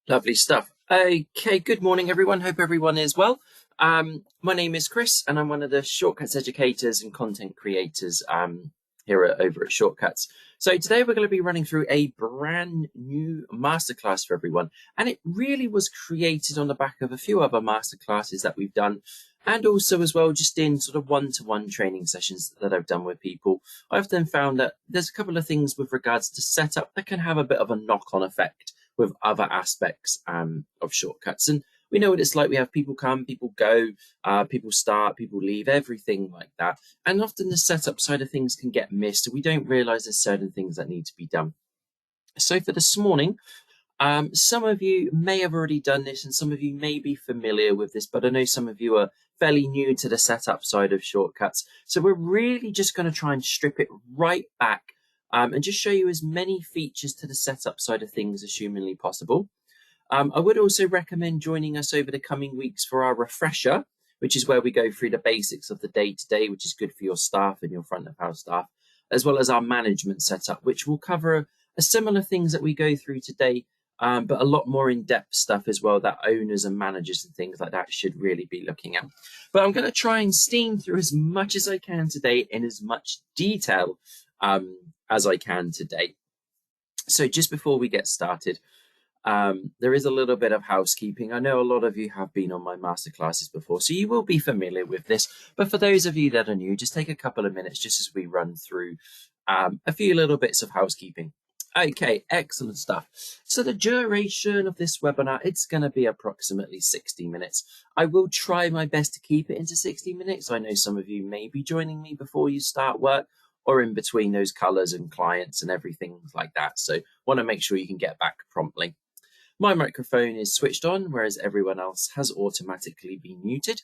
Lovely stuff. Okay, good morning, everyone. Hope everyone is well. My name is Chris, and I'm one of the Shortcuts educators and content creators over at Shortcuts. So today we're going to be running through a brand new masterclass for everyone, and it really was created on the back of a few other masterclasses that we've done, and also as well just in sort of one-to-one training sessions that I've done with people. I've then found that there's a couple of things with regards to setup that can have a bit of a knock-on effect with other aspects of Shortcuts. And we know what it's like. We have people come, people go, people start, people leave, everything like that. And often the setup side of things can get missed. We don't realize there's certain things that need to be done. So for this morning, some of you may have already done this and some of you may be familiar with this, but I know some of you are fairly new to the setup side of Shortcuts. So we're really just going to try and strip it right back and just show you as many features to the setup side of things as humanly possible. I would also recommend joining us over the coming weeks for our refresher, which is where we go through the basics of the day-to-day, which is good for your staff and your front of house staff, as well as our management setup, which will cover a similar things that we go through today, but a lot more in-depth stuff as well that owners and managers and things like that should really be looking at. But I'm going to try and steam through as much as I can today in as much detail as I can today. So just before we get started, there is a little bit of housekeeping. I know a lot of you have been on my masterclasses before, so you will be familiar with this. But for those of you that are new, just take a couple of minutes just as we run through a few little bits of housekeeping. Okay, excellent stuff. So the duration of this webinar, it's going to be approximately 60 minutes. I will try my best to keep it into 60 minutes. I know some of you may be joining me before you start work or in between those colors and clients and everything like that. So want to make sure you can get back promptly. My microphone is switched on, whereas everyone else has automatically been muted.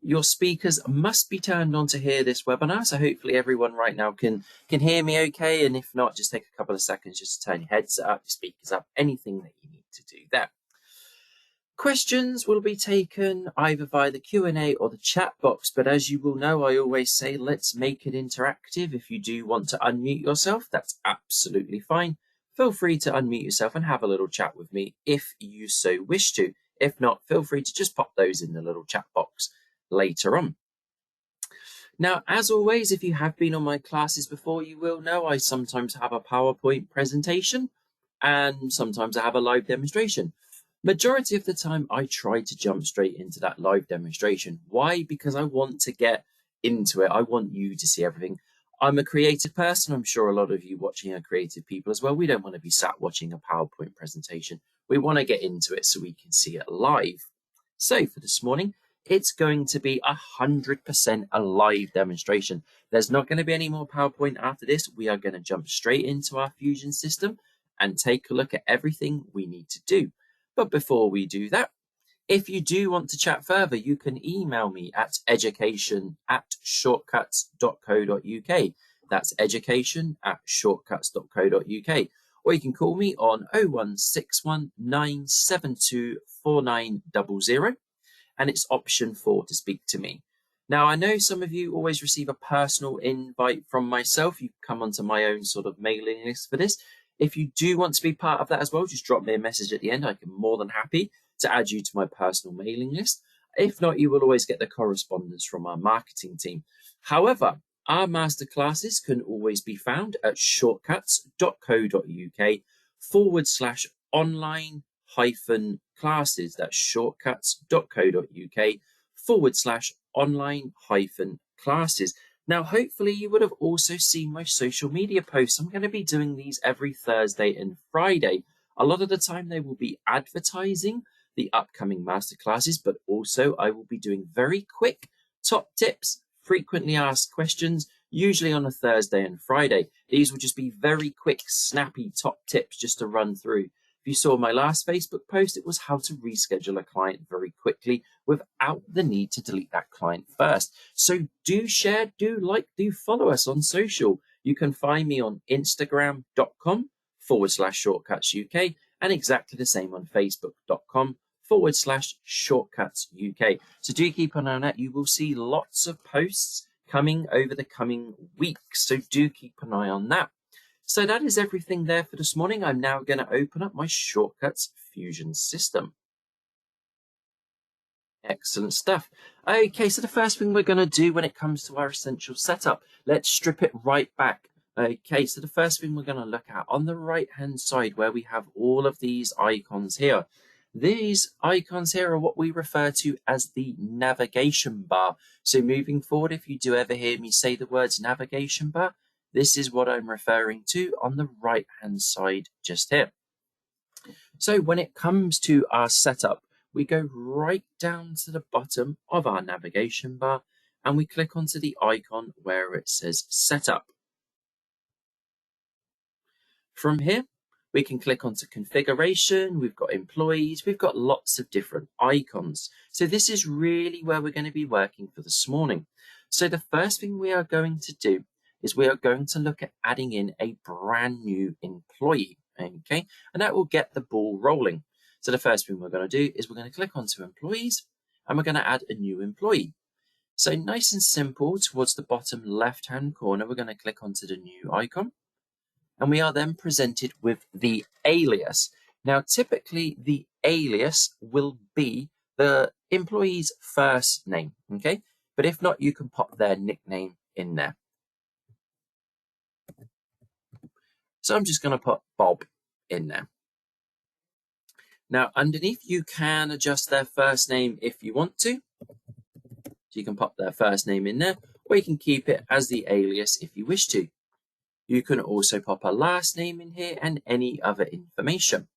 Your speakers must be turned on to hear this webinar, so hopefully everyone right now can hear me okay, and if not, just take a couple of seconds just to turn your headset up, your speakers up, anything that you need to do there. Questions will be taken either via the Q&A or the chat box, but as you will know, I always say let's make it interactive. If you do want to unmute yourself, that's absolutely fine. Feel free to unmute yourself and have a little chat with me if you so wish to. If not, feel free to just pop those in the little chat box later on. Now, as always, if you have been on my classes before, you will know I sometimes have a PowerPoint presentation and sometimes I have a live demonstration. Majority of the time, I try to jump straight into that live demonstration. Why? Because I want to get into it. I want you to see everything. I'm a creative person. I'm sure a lot of you watching are creative people as well. We don't want to be sat watching a PowerPoint presentation. We want to get into it so we can see it live. So for this morning, it's going to be 100% a live demonstration. There's not going to be any more PowerPoint after this. We are going to jump straight into our Fusion system and take a look at everything we need to do. But before we do that, if you do want to chat further, you can email me at education@shortcuts.co.uk. That's education@shortcuts.co.uk. Or you can call me on 0161 972 4900, and it's option 4 to speak to me. Now, I know some of you always receive a personal invite from myself. You come onto my own sort of mailing list for this. If you do want to be part of that as well, just drop me a message at the end. I'm more than happy to add you to my personal mailing list. If not, you will always get the correspondence from our marketing team. However, our masterclasses can always be found at shortcuts.co.uk/online-classes. That's shortcuts.co.uk/online-classes. Now, hopefully you would have also seen my social media posts. I'm going to be doing these every Thursday and Friday. A lot of the time they will be advertising the upcoming masterclasses, but also I will be doing very quick top tips, frequently asked questions, usually on a Thursday and Friday. These will just be very quick, snappy top tips just to run through. If you saw my last Facebook post, it was how to reschedule a client very quickly without the need to delete that client first. So do share, do like, do follow us on social. You can find me on Instagram.com/shortcutsuk and exactly the same on Facebook.com/shortcutsuk. So do keep an eye on that. You will see lots of posts coming over the coming weeks. So do keep an eye on that. So that is everything there for this morning. I'm now going to open up my Shortcuts Fusion system. Excellent stuff. Okay, so the first thing we're going to do when it comes to our essential setup, let's strip it right back. Okay, so the first thing we're going to look at on the right hand side where we have all of these icons here. These icons here are what we refer to as the navigation bar. So moving forward, if you do ever hear me say the words navigation bar, this is what I'm referring to on the right hand side just here. So when it comes to our setup, we go right down to the bottom of our navigation bar and we click onto the icon where it says setup. From here, we can click onto configuration, we've got employees, we've got lots of different icons. So this is really where we're going to be working for this morning. So the first thing we are going to do is we are going to look at adding in a brand new employee, okay? And that will get the ball rolling. So the first thing we're going to do is we're going to click onto employees and we're going to add a new employee. So nice and simple, towards the bottom left-hand corner, we're going to click onto the new icon. And we are then presented with the alias. Now, typically the alias will be the employee's first name, okay? But if not, you can pop their nickname in there. So I'm just going to put Bob in there. Now, underneath, you can adjust their first name if you want to. So you can pop their first name in there, or you can keep it as the alias if you wish to. You can also pop a last name in here and any other information.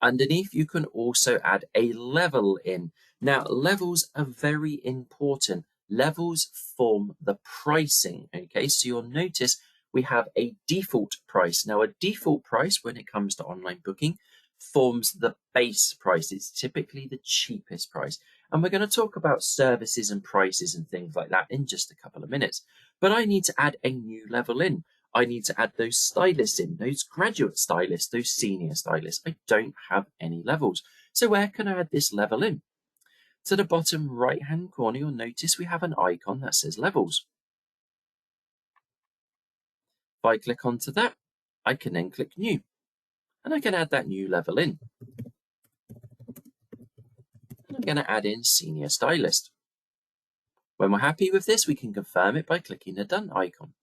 Underneath, you can also add a level in. Now, levels are very important. Levels form the pricing, okay? So you'll notice we have a default price. Now, a default price, when it comes to online booking, forms the base price. It's typically the cheapest price. And we're going to talk about services and prices and things like that in just a couple of minutes. But I need to add a new level in. I need to add those stylists in, those graduate stylists, those senior stylists. I don't have any levels. So where can I add this level in? To the bottom right-hand corner, you'll notice we have an icon that says levels. If I click onto that, I can then click new. And I can add that new level in. And I'm going to add in senior stylist. When we're happy with this, we can confirm it by clicking the done icon.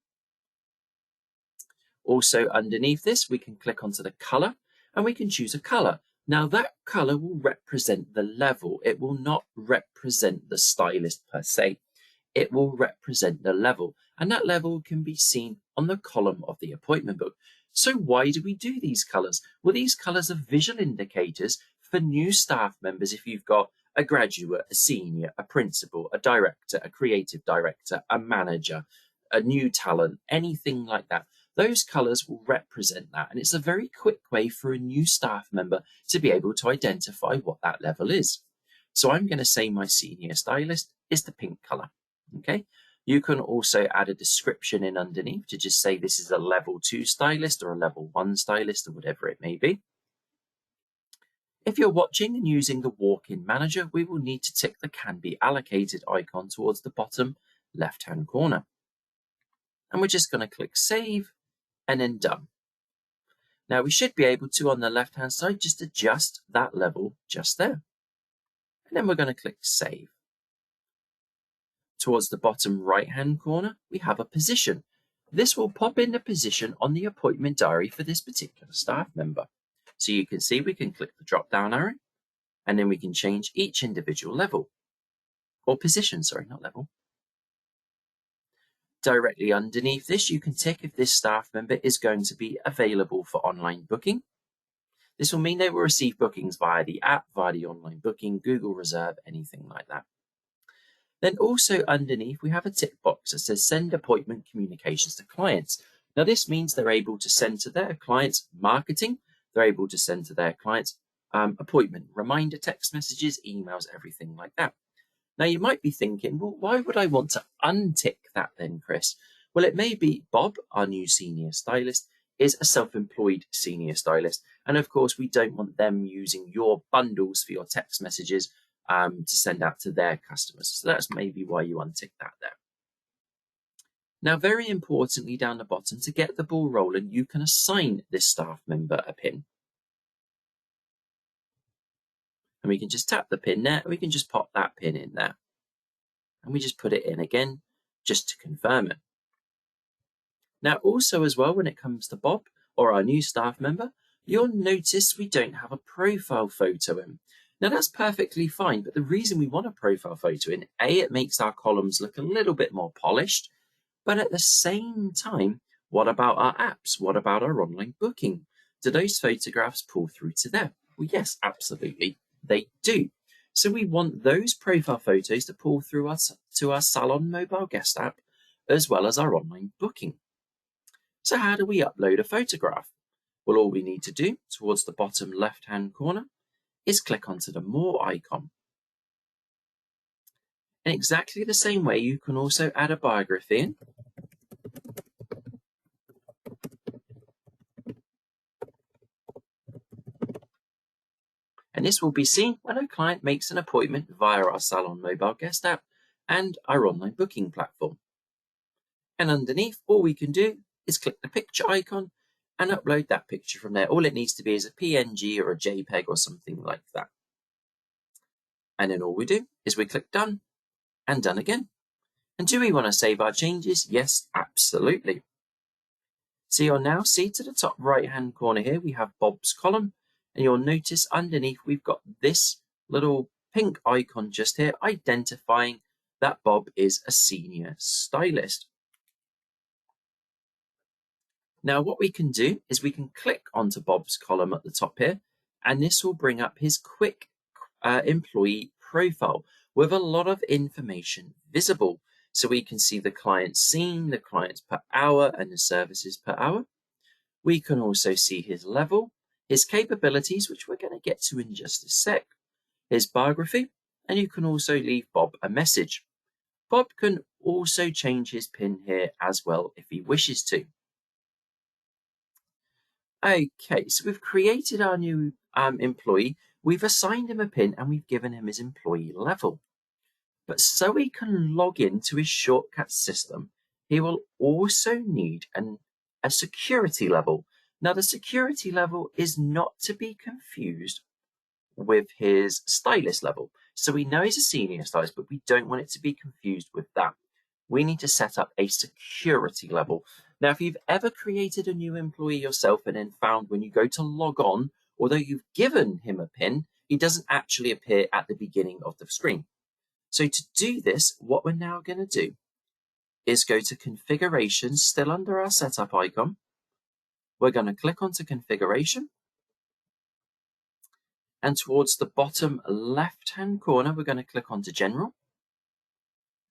Also underneath this, we can click onto the color and we can choose a color. Now that color will represent the level. It will not represent the stylist per se. It will represent the level, and that level can be seen on the column of the appointment book. So why do we do these colors? Well, these colors are visual indicators for new staff members. If you've got a graduate, a senior, a principal, a director, a creative director, a manager, a new talent, anything like that, those colors will represent that. And it's a very quick way for a new staff member to be able to identify what that level is. So I'm going to say my senior stylist is the pink color. Okay. You can also add a description in underneath to just say this is a level 2 stylist or a level 1 stylist or whatever it may be. If you're watching and using the walk-in manager, we will need to tick the can be allocated icon towards the bottom left-hand corner. And we're just going to click save and then done. Now we should be able to, on the left-hand side, just adjust that level just there. And then we're going to click save. Towards the bottom right-hand corner, we have a position. This will pop in the position on the appointment diary for this particular staff member. So you can see we can click the drop-down arrow, and then we can change each individual level, or position, sorry, not level. Directly underneath this, you can tick if this staff member is going to be available for online booking. This will mean they will receive bookings via the app, via the online booking, Google Reserve, anything like that. Then also underneath, we have a tick box that says send appointment communications to clients. Now this means they're able to send to their clients marketing, they're able to send to their clients appointment, reminder text messages, emails, everything like that. Now you might be thinking, well, why would I want to untick that then, Chris? Well, it may be Bob, our new senior stylist, is a self-employed senior stylist. And of course, we don't want them using your bundles for your text messages to send out to their customers. So that's maybe why you untick that there. Now, very importantly down the bottom, to get the ball rolling, you can assign this staff member a pin. And we can just tap the pin there, and we can just pop that pin in there. And we just put it in again, just to confirm it. Now, also as well, when it comes to Bob, or our new staff member, you'll notice we don't have a profile photo in. Now, that's perfectly fine, but the reason we want a profile photo in, A, it makes our columns look a little bit more polished, but at the same time, what about our apps? What about our online booking? Do those photographs pull through to them? Well, yes, absolutely, they do. So we want those profile photos to pull through us to our Salon mobile guest app, as well as our online booking. So how do we upload a photograph? Well, all we need to do towards the bottom left-hand corner is click onto the More icon. In exactly the same way, you can also add a biography in. And this will be seen when a client makes an appointment via our Salon mobile guest app and our online booking platform. And underneath, all we can do is click the picture icon and upload that picture from there. All it needs to be is a PNG or a JPEG or something like that. And then all we do is we click done and done again. And do we want to save our changes? Yes, absolutely. So you'll now see to the top right hand corner here, we have Bob's column. And you'll notice underneath we've got this little pink icon just here identifying that Bob is a senior stylist. Now what we can do is we can click onto Bob's column at the top here, and this will bring up his quick employee profile with a lot of information visible. So we can see the clients seen, the clients per hour, and the services per hour. We can also see his level, his capabilities, which we're going to get to in just a sec, his biography, and you can also leave Bob a message. Bob can also change his PIN here as well if he wishes to. Okay, so we've created our new employee, we've assigned him a PIN, and we've given him his employee level. But so he can log into his shortcut system, he will also need a security level. Now, the security level is not to be confused with his stylist level. So we know he's a senior stylist, but we don't want it to be confused with that. We need to set up a security level. Now, if you've ever created a new employee yourself and then found when you go to log on, although you've given him a PIN, he doesn't actually appear at the beginning of the screen. So to do this, what we're now going to do is go to configuration, still under our setup icon. We're going to click onto configuration. And towards the bottom left-hand corner, we're going to click onto general.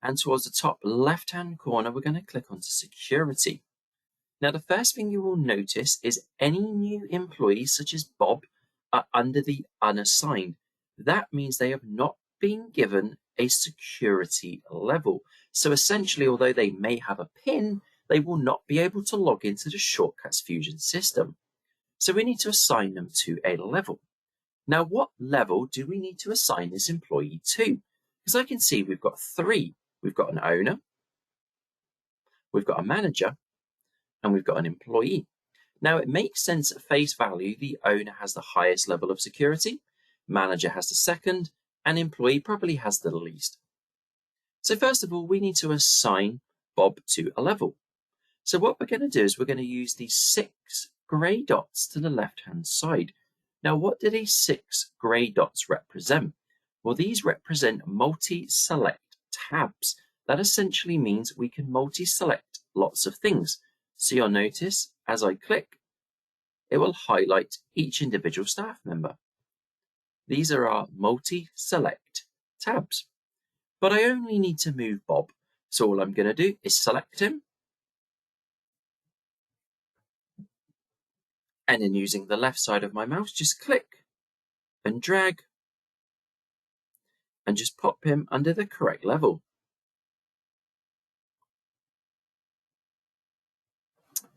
And towards the top left-hand corner, we're going to click onto security. Now, the first thing you will notice is any new employees, such as Bob, are under the unassigned. That means they have not been given a security level. So essentially, although they may have a PIN, they will not be able to log into the Shortcuts Fusion system. So we need to assign them to a level. Now, what level do we need to assign this employee to? Because I can see we've got three. We've got an owner, we've got a manager, and we've got an employee. Now, it makes sense at face value, the owner has the highest level of security, manager has the second, and employee probably has the least. So first of all, we need to assign Bob to a level. So what we're going to do is we're going to use these 6 grey dots to the left-hand side. Now, what do these 6 grey dots represent? Well, these represent multi-select tabs. That essentially means we can multi-select lots of things. So you'll notice as I click, it will highlight each individual staff member. These are our multi-select tabs. But I only need to move Bob. So all I'm going to do is select him. And then using the left side of my mouse, just click and drag and just pop him under the correct level.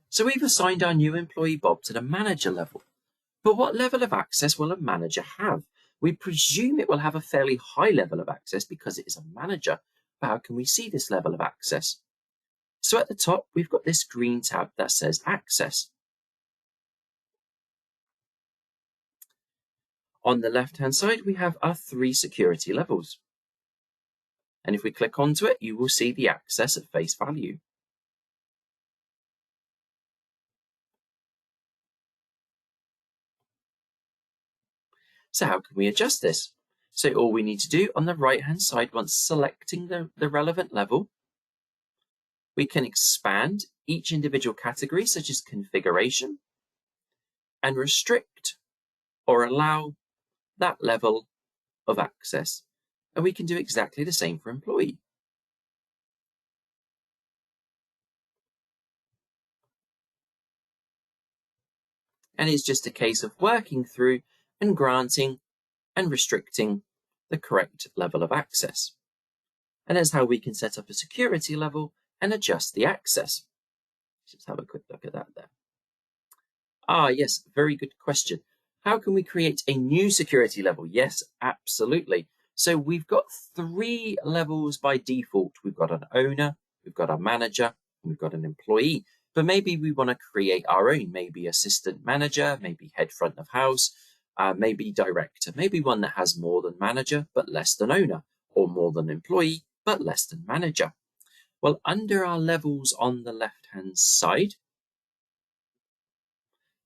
So we've assigned our new employee Bob to the manager level. But what level of access will a manager have? We presume it will have a fairly high level of access because it is a manager. But how can we see this level of access? So at the top, we've got this green tab that says Access. On the left-hand side, we have our 3 security levels. And if we click onto it, you will see the access at face value. So how can we adjust this? So all we need to do on the right-hand side, once selecting the relevant level, we can expand each individual category, such as configuration, and restrict or allow that level of access. And we can do exactly the same for employee. And it's just a case of working through and granting and restricting the correct level of access. And that's how we can set up a security level and adjust the access. Let's have a quick look at that there. Yes, very good question. How can we create a new security level? Yes, absolutely. So we've got 3 levels by default. We've got an owner, we've got a manager, and we've got an employee. But maybe we want to create our own, maybe assistant manager, maybe head front of house, maybe director, maybe one that has more than manager, but less than owner, or more than employee, but less than manager. Well, under our levels on the left-hand side,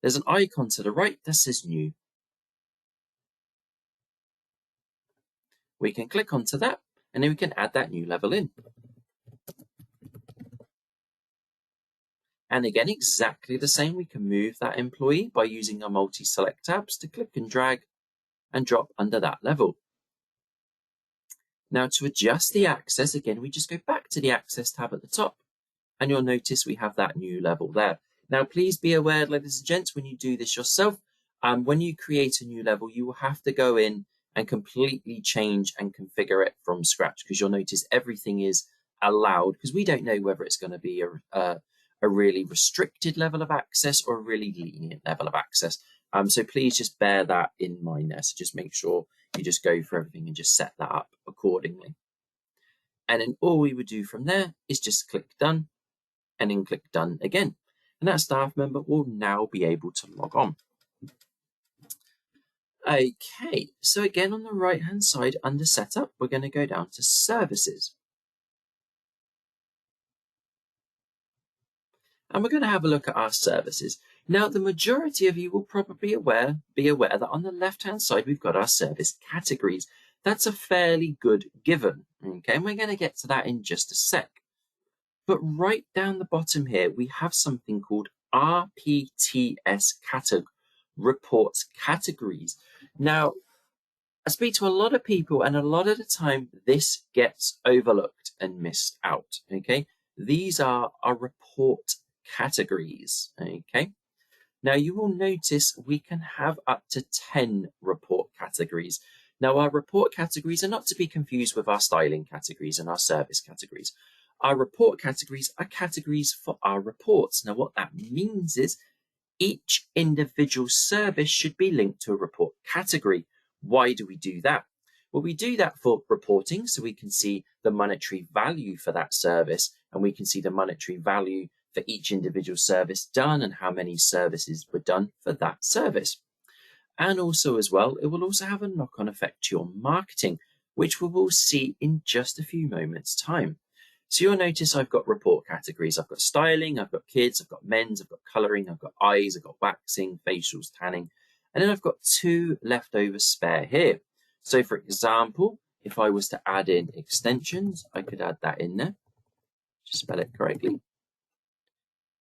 there's an icon to the right that says New. We can click onto that, and then we can add that new level in. And again, exactly the same. We can move that employee by using our multi-select tabs to click and drag and drop under that level. Now to adjust the access, again, we just go back to the access tab at the top, and you'll notice we have that new level there. Now, please be aware, ladies and gents, when you do this yourself, when you create a new level, you will have to go in and completely change and configure it from scratch, because you'll notice everything is allowed, because we don't know whether it's going to be a really restricted level of access or a really lenient level of access. So please just bear that in mind there. So just make sure you just go for everything and just set that up accordingly. And then all we would do from there is just click done and then click done again. And that staff member will now be able to log on. Okay, so again on the right hand side under setup, we're going to go down to services. And we're going to have a look at our services. Now, the majority of you will probably be aware that on the left-hand side, we've got our service categories. That's a fairly good given, okay? And we're going to get to that in just a sec. But right down the bottom here, we have something called RPTS reports categories. Now, I speak to a lot of people, and a lot of the time, this gets overlooked and missed out, okay? These are our report categories, okay? Now you will notice we can have up to 10 report categories. Now our report categories are not to be confused with our styling categories and our service categories. Our report categories are categories for our reports. Now what that means is each individual service should be linked to a report category. Why do we do that? Well, we do that for reporting, so we can see the monetary value for that service, and we can see the monetary value for each individual service done and how many services were done for that service. And also as well, it will also have a knock-on effect to your marketing, which we will see in just a few moments' time. So you'll notice I've got report categories. I've got styling, I've got kids, I've got men's, I've got colouring, I've got eyes, I've got waxing, facials, tanning, and then I've got 2 leftover spare here. So for example, if I was to add in extensions, I could add that in there, just spell it correctly.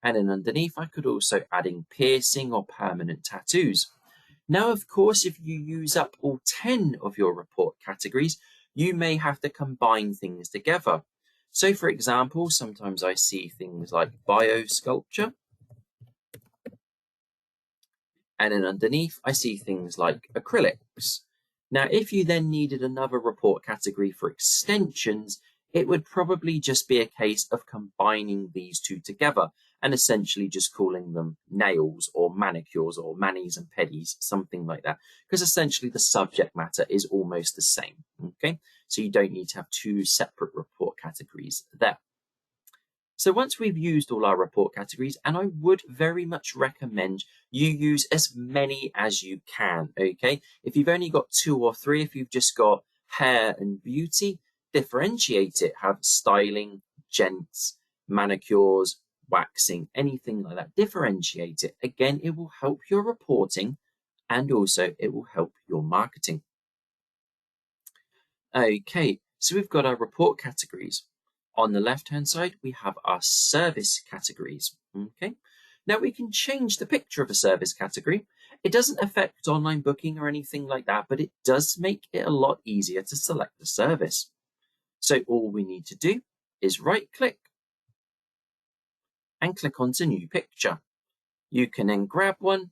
And then underneath, I could also add in piercing or permanent tattoos. Now, of course, if you use up all 10 of your report categories, you may have to combine things together. So for example, sometimes I see things like biosculpture. And then underneath, I see things like acrylics. Now, if you then needed another report category for extensions, it would probably just be a case of combining these 2 together and essentially just calling them nails or manicures or manis and pedis, something like that, because essentially the subject matter is almost the same, okay? So you don't need to have 2 separate report categories there. So once we've used all our report categories, and I would very much recommend you use as many as you can, okay? If you've only got 2 or 3, if you've just got hair and beauty, differentiate it. Have styling, gents, manicures, waxing, anything like that. Differentiate it. Again, it will help your reporting and also it will help your marketing. Okay, so we've got our report categories. On the left-hand side, we have our service categories. Okay, now we can change the picture of a service category. It doesn't affect online booking or anything like that, but it does make it a lot easier to select the service. So all we need to do is right-click and click onto New Picture. You can then grab one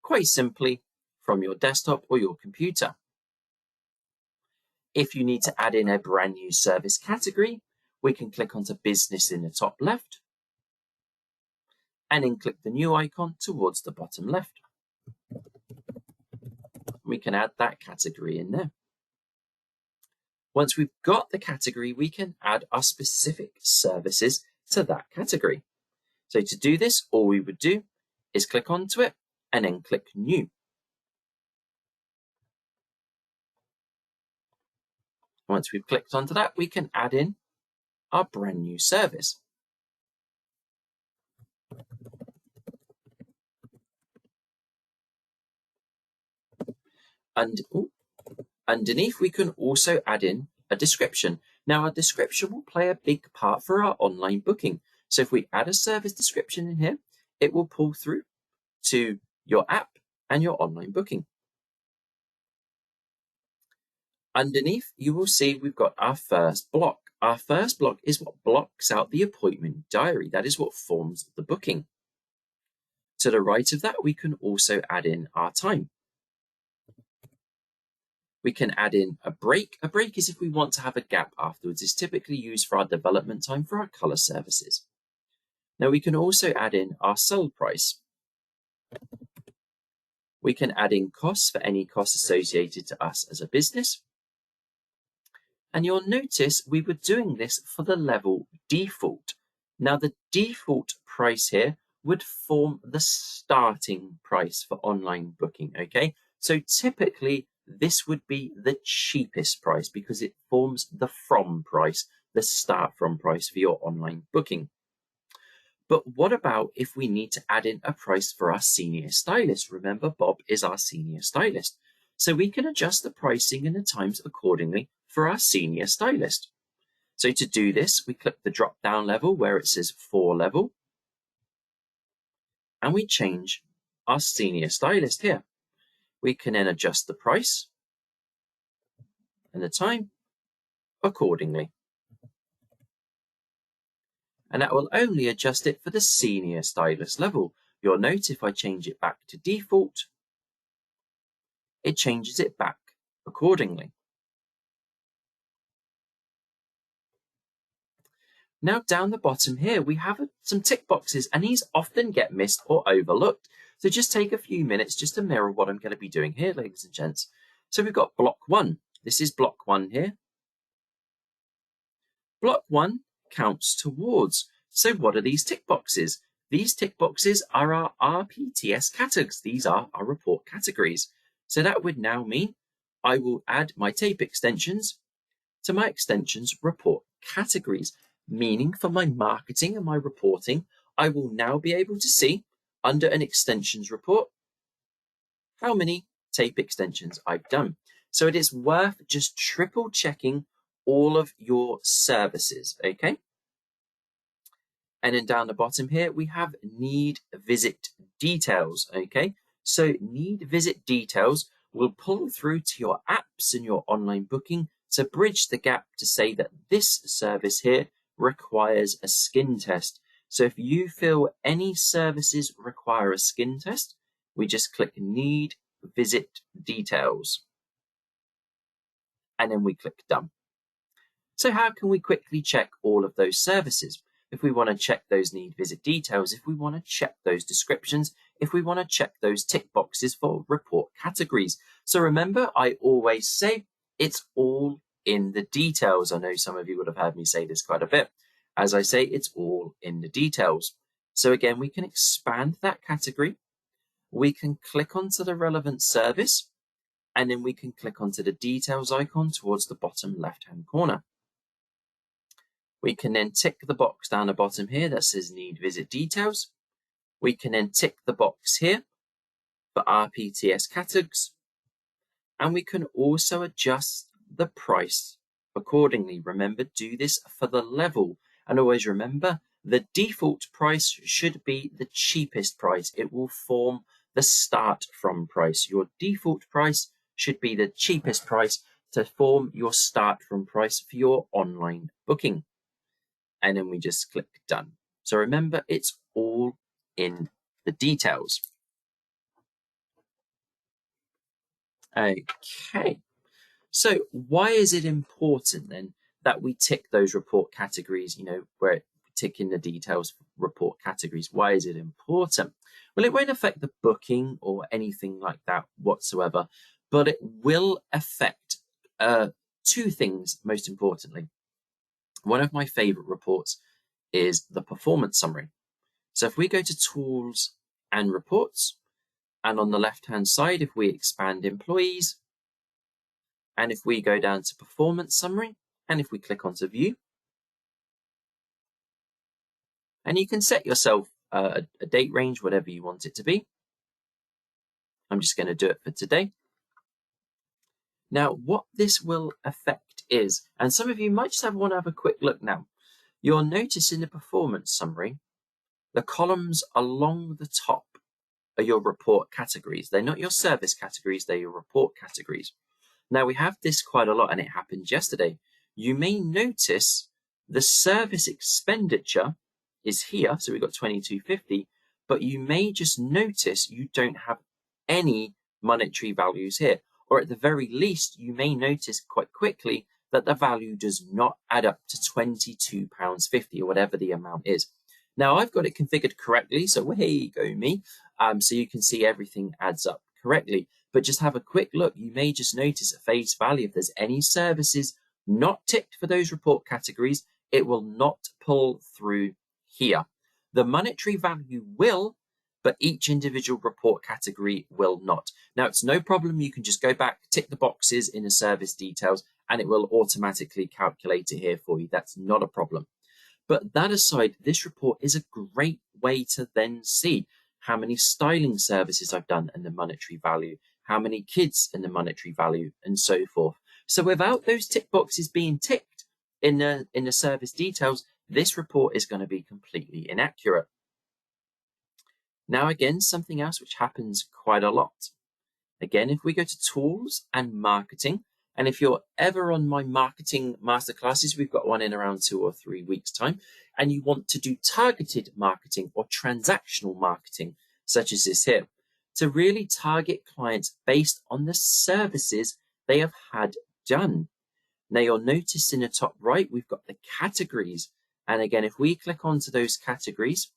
quite simply from your desktop or your computer. If you need to add in a brand new service category, we can click onto Business in the top left and then click the new icon towards the bottom left. We can add that category in there. Once we've got the category, we can add our specific services to that category. So to do this, all we would do is click onto it and then click New. Once we've clicked onto that, we can add in our brand new service. And underneath, we can also add in a description. Now, our description will play a big part for our online booking. So if we add a service description in here, it will pull through to your app and your online booking. Underneath, you will see we've got our first block. Our first block is what blocks out the appointment diary. That is what forms the booking. To the right of that, we can also add in our time. We can add in a break. A break is if we want to have a gap afterwards. It's typically used for our development time for our color services. Now we can also add in our sell price. We can add in costs for any costs associated to us as a business. And you'll notice we were doing this for the level default. Now the default price here would form the starting price for online booking, okay? So typically this would be the cheapest price because it forms the from price, the start from price for your online booking. But what about if we need to add in a price for our senior stylist? Remember, Bob is our senior stylist. So we can adjust the pricing and the times accordingly for our senior stylist. So to do this, we click the drop down level where it says 4 level. And we change our senior stylist here. We can then adjust the price and the time accordingly. And that will only adjust it for the senior stylist level. You'll note if I change it back to default, it changes it back accordingly. Now down the bottom here, we have some tick boxes and these often get missed or overlooked. So just take a few minutes just to mirror what I'm going to be doing here, ladies and gents. So we've got block 1. This is block 1 here. Block 1 counts towards. So what are these tick boxes? These tick boxes are our RPTS categories. These are our report categories. So that would now mean I will add my tape extensions to my extensions report categories, meaning for my marketing and my reporting, I will now be able to see under an extensions report how many tape extensions I've done. So it is worth just triple checking all of your services, okay? And then down the bottom here, we have need visit details, okay? So need visit details will pull through to your apps and your online booking to bridge the gap to say that this service here requires a skin test. So if you feel any services require a skin test, we just click need visit details. And then we click done. So how can we quickly check all of those services? If we want to check those need visit details, if we want to check those descriptions, if we want to check those tick boxes for report categories. So remember, I always say it's all in the details. I know some of you would have heard me say this quite a bit. As I say, it's all in the details. So again, we can expand that category. We can click onto the relevant service, and then we can click onto the details icon towards the bottom left-hand corner. We can then tick the box down the bottom here that says need visit details. We can then tick the box here for RPTS categories, and we can also adjust the price accordingly. Remember, do this for the level, and always remember the default price should be the cheapest price. It will form the start from price. Your default price should be the cheapest price to form your start from price for your online booking. And then we just click done. So remember, it's all in the details. Okay, so why is it important then that we tick those report categories, where tick in the details report categories? Why is it important? Well, it won't affect the booking or anything like that whatsoever, but it will affect two things most importantly. One of my favorite reports is the performance summary. So if we go to tools and reports, and on the left-hand side, if we expand employees, and if we go down to performance summary, and if we click onto view, and you can set yourself a date range, whatever you want it to be. I'm just going to do it for today. Now, what this will affect is, and some of you might just want to have a quick look now, you'll notice in the performance summary, the columns along the top are your report categories. They're not your service categories, they're your report categories. Now we have this quite a lot, and it happened yesterday. You may notice the service expenditure is here, so we've got 2250, but you may just notice you don't have any monetary values here, or at the very least, you may notice quite quickly that the value does not add up to £22.50 or whatever the amount is. Now I've got it configured correctly, so here you go me. So you can see everything adds up correctly, but just have a quick look. You may just notice at face value, if there's any services not ticked for those report categories, it will not pull through here. The monetary value will, but each individual report category will not. Now it's no problem. You can just go back, tick the boxes in the service details, and it will automatically calculate it here for you. That's not a problem. But that aside, this report is a great way to then see how many styling services I've done and the monetary value, how many kids and the monetary value, and so forth. So without those tick boxes being ticked in the service details, this report is going to be completely inaccurate. Now again, something else which happens quite a lot. Again, if we go to tools and marketing, and if you're ever on my marketing masterclasses, we've got one in around 2 or 3 weeks' time, and you want to do targeted marketing or transactional marketing, such as this here, to really target clients based on the services they have had done. Now you'll notice in the top right, we've got the categories. And again, if we click onto those categories,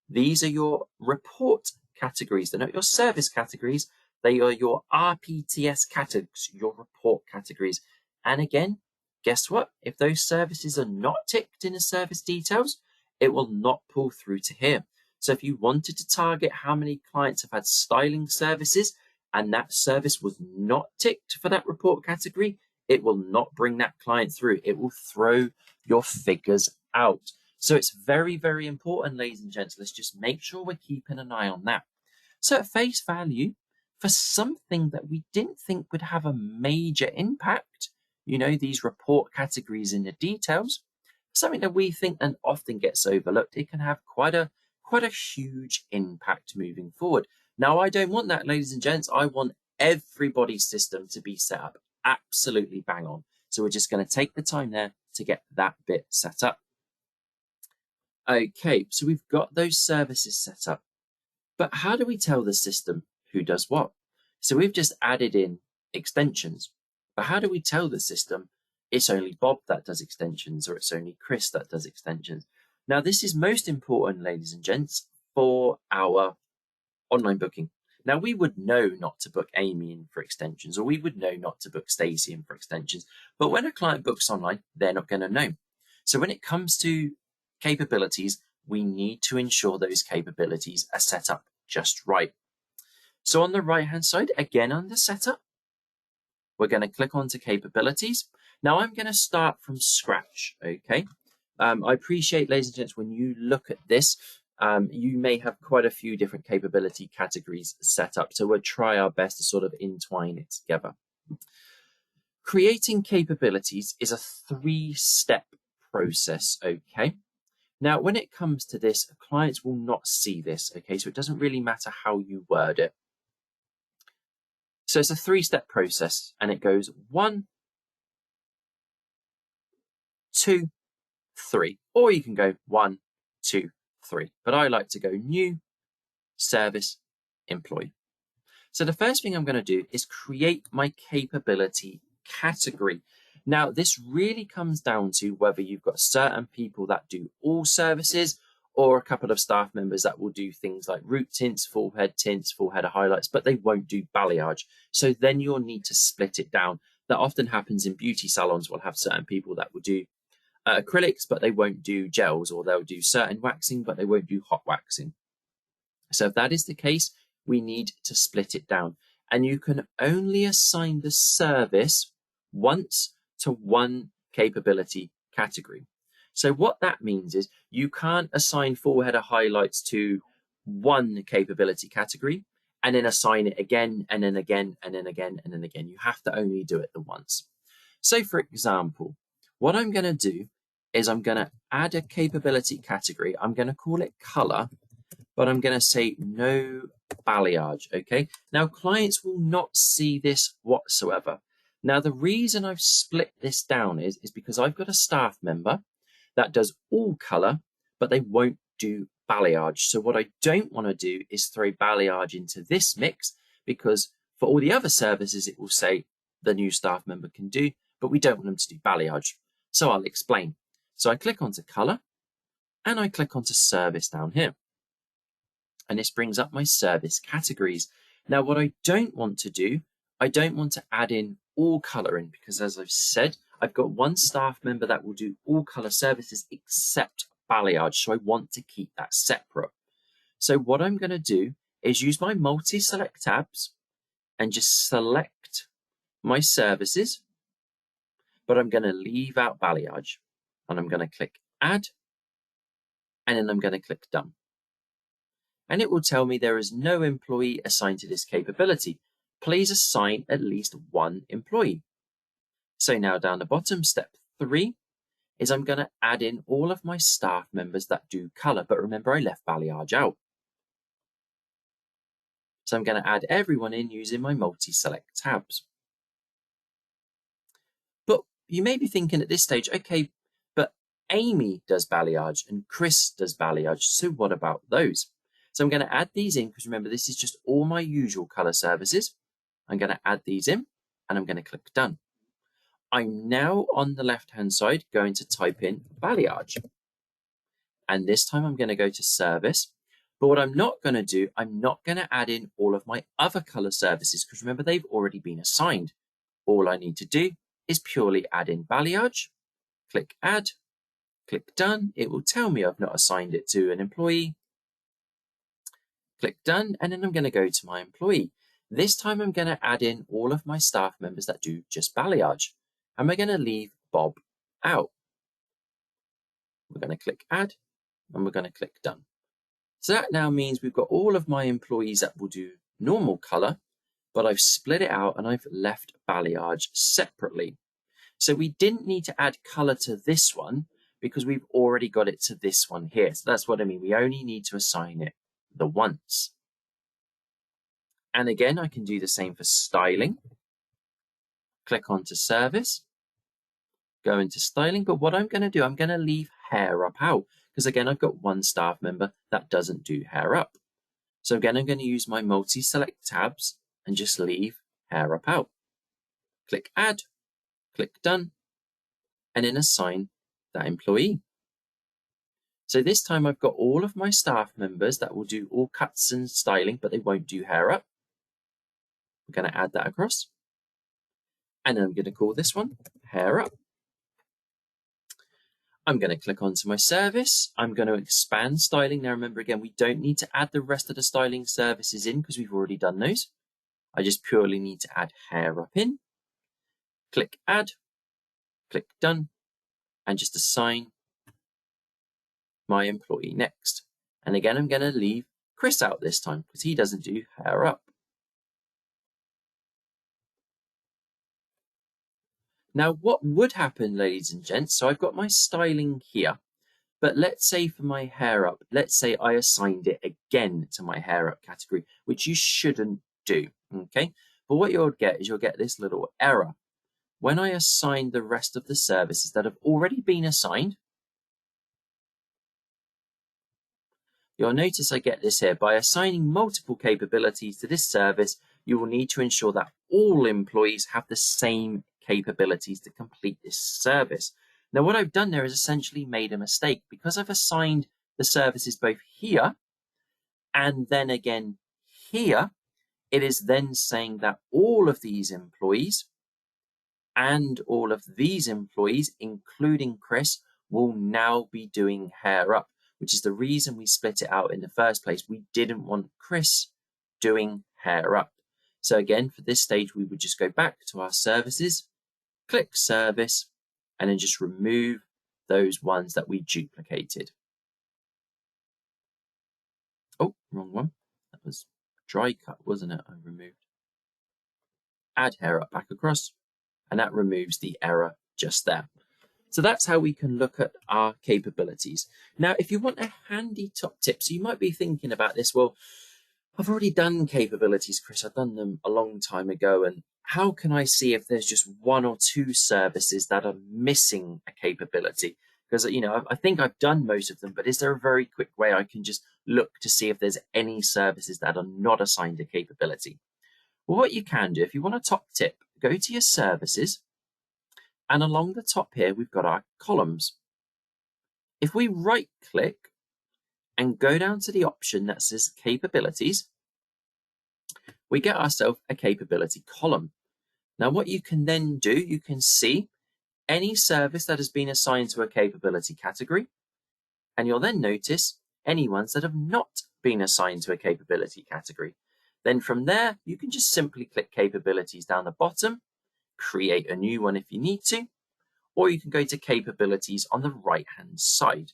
these are your report categories. They're not your service categories. They are your RPTS categories, your report categories. And again, guess what? If those services are not ticked in the service details, it will not pull through to here. So if you wanted to target how many clients have had styling services and that service was not ticked for that report category, it will not bring that client through. It will throw your figures out. So it's very, very important, ladies and gents. Let's just make sure we're keeping an eye on that. So at face value, for something that we didn't think would have a major impact, these report categories in the details, something that we think and often gets overlooked, it can have quite a huge impact moving forward. Now, I don't want that, ladies and gents. I want everybody's system to be set up absolutely bang on. So we're just going to take the time there to get that bit set up. Okay, so we've got those services set up, but how do we tell the system who does what? So we've just added in extensions, but how do we tell the system it's only Bob that does extensions or it's only Chris that does extensions? Now, this is most important, ladies and gents, for our online booking. Now, we would know not to book Amy in for extensions, or we would know not to book Stacey in for extensions. But when a client books online, they're not going to know. So when it comes to capabilities, we need to ensure those capabilities are set up just right. So on the right-hand side, again under Setup, we're going to click onto Capabilities. Now I'm going to start from scratch, okay? I appreciate, ladies and gents, when you look at this, you may have quite a few different capability categories set up, so we'll try our best to sort of entwine it together. Creating capabilities is a 3-step process, okay? Now, when it comes to this, clients will not see this, okay? So it doesn't really matter how you word it. So it's a 3-step process, and it goes 1, 2, 3, or you can go 1, 2, 3. But I like to go new, service, employee. So the first thing I'm going to do is create my capability category. Now, this really comes down to whether you've got certain people that do all services or a couple of staff members that will do things like root tints, full head of highlights, but they won't do balayage. So then you'll need to split it down. That often happens in beauty salons. We'll have certain people that will do acrylics, but they won't do gels, or they'll do certain waxing, but they won't do hot waxing. So if that is the case, we need to split it down. And you can only assign the service once to one capability category. So what that means is you can't assign full header highlights to one capability category and then assign it again, and then again, and then again, and then again. You have to only do it the once. So for example, what I'm going to do is I'm going to add a capability category. I'm going to call it color, but I'm going to say no balayage, okay? Now, clients will not see this whatsoever. Now, the reason I've split this down is because I've got a staff member that does all color, but they won't do balayage. So what I don't want to do is throw balayage into this mix, because for all the other services, it will say the new staff member can do, but we don't want them to do balayage. So I'll explain. So I click onto color and I click onto service down here. And this brings up my service categories. Now, what I don't want to do, I don't want to add in all coloring, because as I've said, I've got one staff member that will do all color services except balayage. So I want to keep that separate. So what I'm going to do is use my multi-select tabs and just select my services, but I'm going to leave out balayage. And I'm going to click add, and then I'm going to click done. And it will tell me there is no employee assigned to this capability. Please assign at least one employee. So now down the bottom, step 3 is I'm going to add in all of my staff members that do color, but remember I left balayage out. So I'm going to add everyone in using my multi-select tabs. But you may be thinking at this stage, okay, but Amy does balayage and Chris does balayage, so what about those? So I'm going to add these in, because remember, this is just all my usual color services. I'm going to add these in, and I'm going to click done. I'm now on the left-hand side going to type in balayage. And this time I'm going to go to service. But what I'm not going to do, I'm not going to add in all of my other color services, because remember, they've already been assigned. All I need to do is purely add in balayage, click add, click done. It will tell me I've not assigned it to an employee. Click done, and then I'm going to go to my employee. This time I'm going to add in all of my staff members that do just balayage, and we're going to leave Bob out. We're going to click add, and we're going to click done. So that now means we've got all of my employees that will do normal color, but I've split it out and I've left balayage separately. So we didn't need to add color to this one because we've already got it to this one here. So that's what I mean. We only need to assign it the once. And again, I can do the same for styling. Click onto service, go into styling. But what I'm going to do, I'm going to leave hair up out, because again, I've got one staff member that doesn't do hair up. So again, I'm going to use my multi-select tabs and just leave hair up out. Click add, click done, and then assign that employee. So this time I've got all of my staff members that will do all cuts and styling, but they won't do hair up. We're going to add that across. And then I'm going to call this one hair up. I'm going to click onto my service. I'm going to expand styling. Now, remember, again, we don't need to add the rest of the styling services in because we've already done those. I just purely need to add hair up in. Click add, click done, and just assign my employee next. And again, I'm going to leave Chris out this time because he doesn't do hair up. Now, what would happen, ladies and gents, so I've got my styling here, but let's say for my hair up, let's say I assigned it again to my hair up category, which you shouldn't do, okay? But what you'll get is you'll get this little error. When I assign the rest of the services that have already been assigned, you'll notice I get this here. By assigning multiple capabilities to this service, you will need to ensure that all employees have the same capabilities to complete this service. Now, what I've done there is essentially made a mistake because I've assigned the services both here and then again here. It is then saying that all of these employees and all of these employees, including Chris, will now be doing hair up, which is the reason we split it out in the first place. We didn't want Chris doing hair up. So again, for this stage, we would just go back to our services, click service, and then just remove those ones that we duplicated. Oh, wrong one. That was dry cut, wasn't it? I removed. Add hair up back across, and that removes the error just there. So that's how we can look at our capabilities. Now, if you want a handy top tip, so you might be thinking about this, well, I've already done capabilities, Chris. I've done them a long time ago. And how can I see if there's just one or two services that are missing a capability? Because, you know, I think I've done most of them, but is there a very quick way I can just look to see if there's any services that are not assigned a capability? Well, what you can do, if you want a top tip, go to your services, and along the top here, we've got our columns. If we right click and go down to the option that says capabilities, we get ourselves a capability column. Now, what you can then do, you can see any service that has been assigned to a capability category, and you'll then notice any ones that have not been assigned to a capability category. Then from there, you can just simply click capabilities down the bottom, create a new one if you need to, or you can go to capabilities on the right-hand side.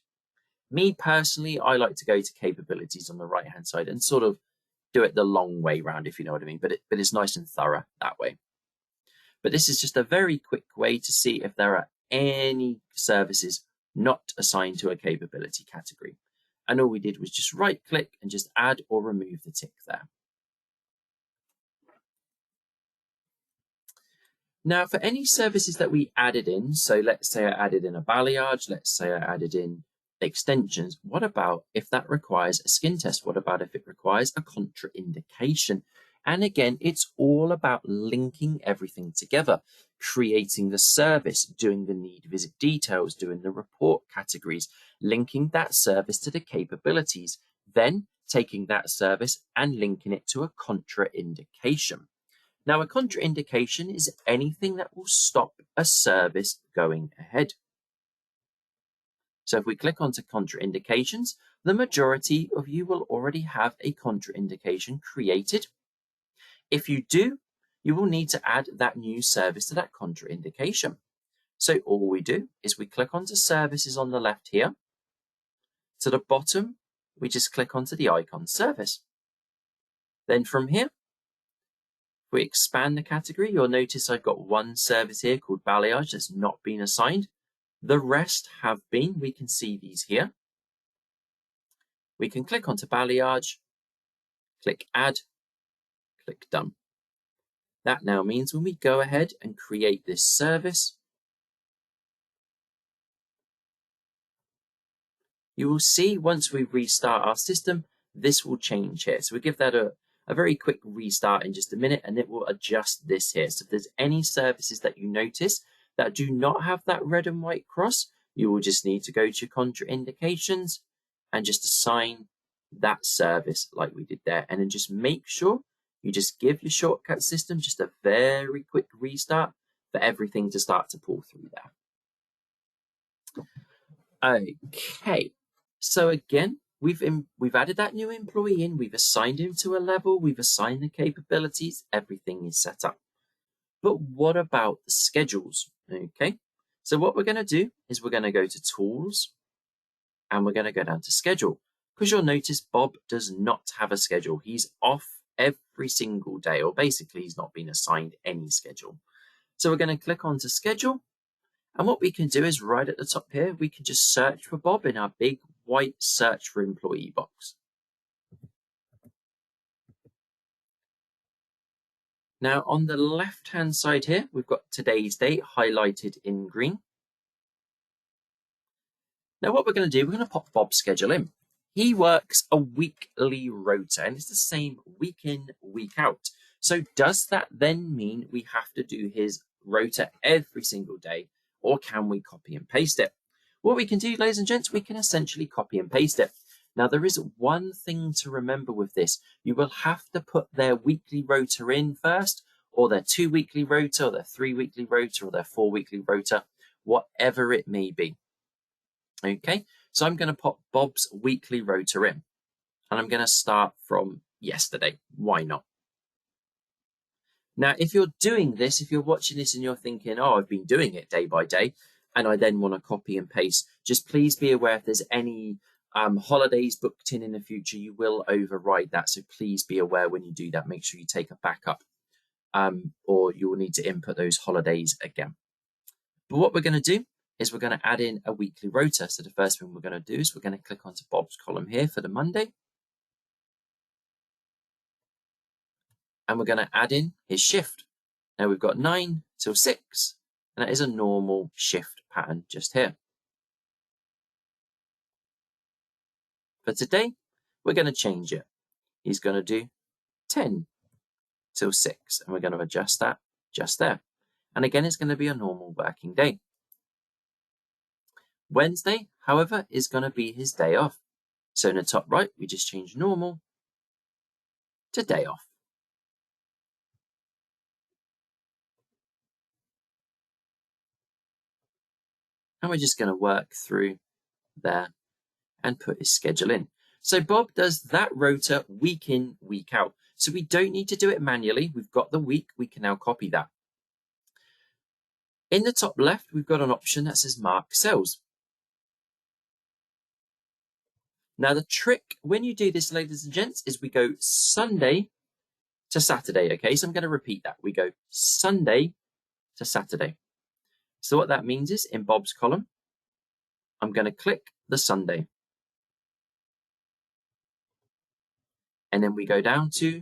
Me personally, I like to go to capabilities on the right-hand side and sort of do it the long way round, if you know what I mean, but it's nice and thorough that way. But this is just a very quick way to see if there are any services not assigned to a capability category. And all we did was just right-click and just add or remove the tick there. Now, for any services that we added in, so let's say I added in a balayage, let's say I added in extensions, what about if that requires a skin test? What about if it requires a contraindication? And again, it's all about linking everything together, creating the service, doing the need visit details, doing the report categories, linking that service to the capabilities, then taking that service and linking it to a contraindication. Now, a contraindication is anything that will stop a service going ahead. So if we click onto contraindications, the majority of you will already have a contraindication created. If you do, you will need to add that new service to that contraindication. So all we do is we click onto services on the left here. To the bottom, we just click onto the icon service. Then from here, we expand the category. You'll notice I've got one service here called balayage that's not been assigned. The rest have been. We can see these here. We can click onto balayage, click add, click done. That now means when we go ahead and create this service, you will see once we restart our system, this will change here. So we'll give that a very quick restart in just a minute, and it will adjust this here. So if there's any services that you notice that do not have that red and white cross, you will just need to go to contraindications and just assign that service like we did there. And then just make sure you just give your shortcut system just a very quick restart for everything to start to pull through there. Okay, so again, we've added that new employee in, we've assigned him to a level, we've assigned the capabilities, everything is set up. But what about the schedules? Okay, so what we're going to do is we're going to go to Tools, and we're going to go down to Schedule, because you'll notice Bob does not have a schedule. He's off every single day, or basically he's not been assigned any schedule. So we're going to click onto Schedule, and what we can do is right at the top here, we can just search for Bob in our big white Search for Employee box. Now on the left-hand side here, we've got today's date highlighted in green. Now what we're going to do, we're going to pop Bob's schedule in. He works a weekly rota, and it's the same week in, week out. So does that then mean we have to do his rota every single day, or can we copy and paste it? What we can do, ladies and gents, we can essentially copy and paste it. Now there is one thing to remember with this. You will have to put their weekly rota in first, or their 2 weekly rota, or their 3 weekly rota, or their 4 weekly rota, whatever it may be. Okay, so I'm going to pop Bob's weekly rota in, and I'm going to start from yesterday. Why not? Now, if you're doing this, if you're watching this and you're thinking, oh, I've been doing it day by day, and I then want to copy and paste, just please be aware if there's any holidays booked in the future, you will override that. So please be aware when you do that, make sure you take a backup, or you will need to input those holidays again. But what we're going to do is we're going to add in a weekly rota. So the first thing we're going to do is we're going to click onto Bob's column here for the Monday. And we're going to add in his shift. Now we've got 9 till 6, and that is a normal shift pattern just here. For today, we're going to change it. He's going to do 10 till 6, and we're going to adjust that just there. And again, it's going to be a normal working day. Wednesday, however, is going to be his day off. So in the top right, we just change normal to day off. And we're just going to work through there and put his schedule in. So Bob does that rota week in, week out. So we don't need to do it manually. We've got the week. We can now copy that. In the top left, we've got an option that says Mark Cells. Now the trick when you do this, ladies and gents, is we go Sunday to Saturday. Okay, so I'm going to repeat that. We go Sunday to Saturday. So what that means is in Bob's column, I'm going to click the Sunday. And then we go down to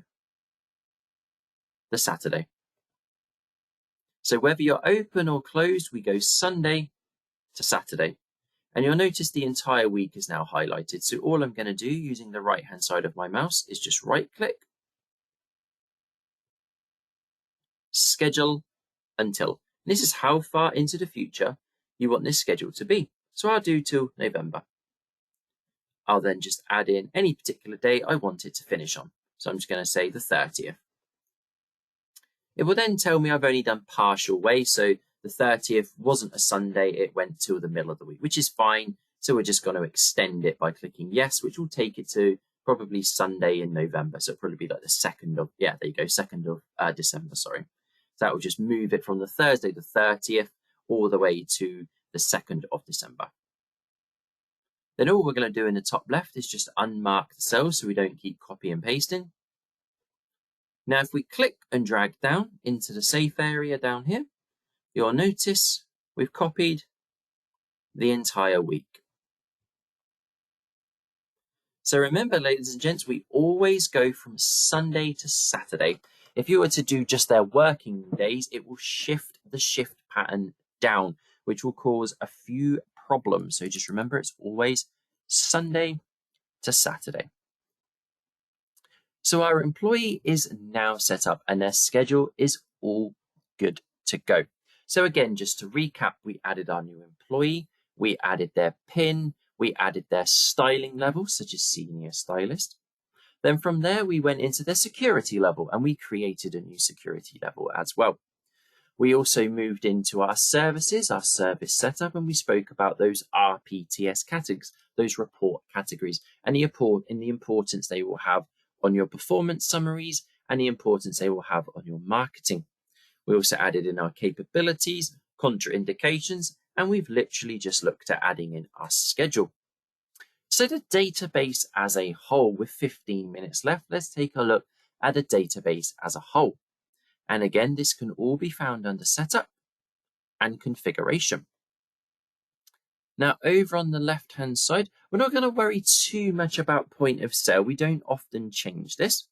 the Saturday. So whether you're open or closed, we go Sunday to Saturday. And you'll notice the entire week is now highlighted. So all I'm going to do using the right-hand side of my mouse is just right-click, schedule until. This is how far into the future you want this schedule to be. So I'll do till November. I'll then just add in any particular day I want it to finish on. So I'm just going to say the 30th. It will then tell me I've only done partial way. So the 30th wasn't a Sunday, it went till the middle of the week, which is fine. So we're just going to extend it by clicking yes, which will take it to probably Sunday in November. So it'll probably be like the 2nd of, yeah, there you go, 2nd of December, sorry. So that will just move it from the Thursday, the 30th, all the way to the 2nd of December. Then all we're going to do in the top left is just unmark the cells so we don't keep copy and pasting. Now, if we click and drag down into the safe area down here, you'll notice we've copied the entire week. So remember, ladies and gents, we always go from Sunday to Saturday. If you were to do just their working days, it will shift the shift pattern down, which will cause a few problems. So just remember, it's always Sunday to Saturday. So our employee is now set up and their schedule is all good to go. So again, just to recap, we added our new employee, we added their PIN, we added their styling level, such as senior stylist. Then from there, we went into their security level and we created a new security level as well. We also moved into our services, our service setup, and we spoke about those RPTS categories, those report categories, and the importance they will have on your performance summaries and the importance they will have on your marketing. We also added in our capabilities, contraindications, and we've literally just looked at adding in our schedule. So the database as a whole, with 15 minutes left, let's take a look at the database as a whole. And again, this can all be found under setup and configuration. Now, over on the left-hand side, we're not going to worry too much about point of sale. We don't often change this.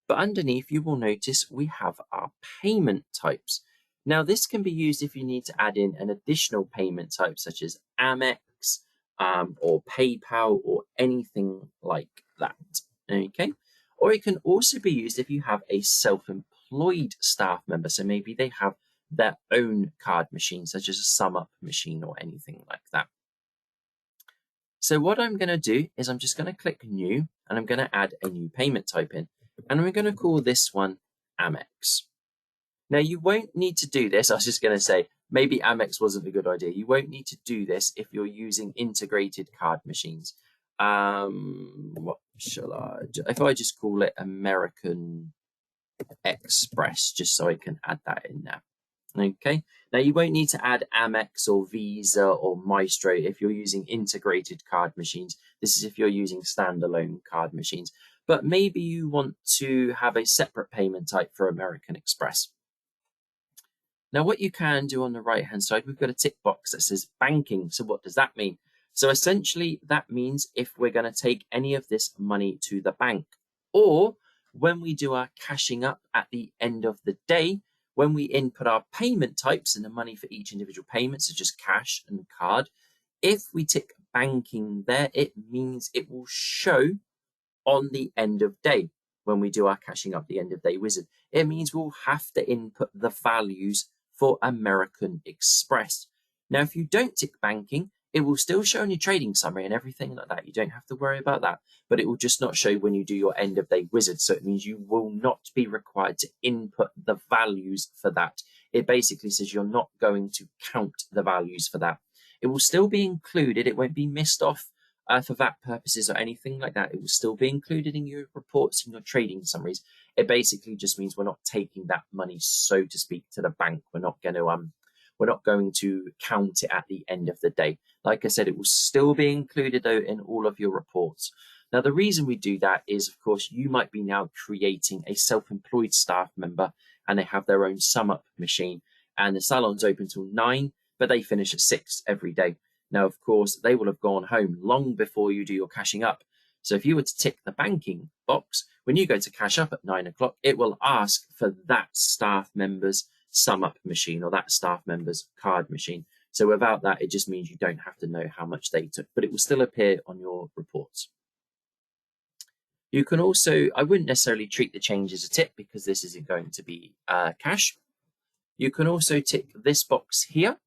But underneath, you will notice we have our payment types. Now, this can be used if you need to add in an additional payment type, such as Amex or PayPal or anything like that. Okay. Or it can also be used if you have a self-employed staff member. So maybe they have their own card machine, such as a sum up machine or anything like that. So what I'm going to do is I'm just going to click new and I'm going to add a new payment type in. And we're going to call this one Amex. Now you won't need to do this. I was just going to say, maybe Amex wasn't a good idea. You won't need to do this if you're using integrated card machines. What shall I do? If I just call it American Express, just so I can add that in there. Okay, now you won't need to add Amex or Visa or Maestro if you're using integrated card machines. This is if you're using standalone card machines, but maybe you want to have a separate payment type for American Express. Now what you can do on the right hand side, we've got a tick box that says banking. So what does that mean? So essentially that means if we're going to take any of this money to the bank, or when we do our cashing up at the end of the day, when we input our payment types and the money for each individual payment, so just cash and card, if we tick banking there, it means it will show on the end of day. When we do our cashing up the end of day wizard, it means we'll have to input the values for American Express. Now, if you don't tick banking, it will still show in your trading summary and everything like that. You don't have to worry about that, but it will just not show when you do your end of day wizard. So it means you will not be required to input the values for that. It basically says you're not going to count the values for that. It will still be included. It won't be missed off for VAT purposes or anything like that. It will still be included in your reports and your trading summaries. It basically just means we're not taking that money, so to speak, to the bank. We're not going to count it at the end of the day. Like I said, it will still be included though in all of your reports. Now, the reason we do that is, of course, you might be now creating a self-employed staff member and they have their own sum up machine and the salon's open till 9, but they finish at 6 every day. Now, of course, they will have gone home long before you do your cashing up. So if you were to tick the banking box, when you go to cash up at 9 o'clock, it will ask for that staff member's sum up machine or that staff member's card machine. So without that, it just means you don't have to know how much they took, but it will still appear on your reports. You can also, I wouldn't necessarily treat the change as a tip because this isn't going to be cash. You can also tick this box here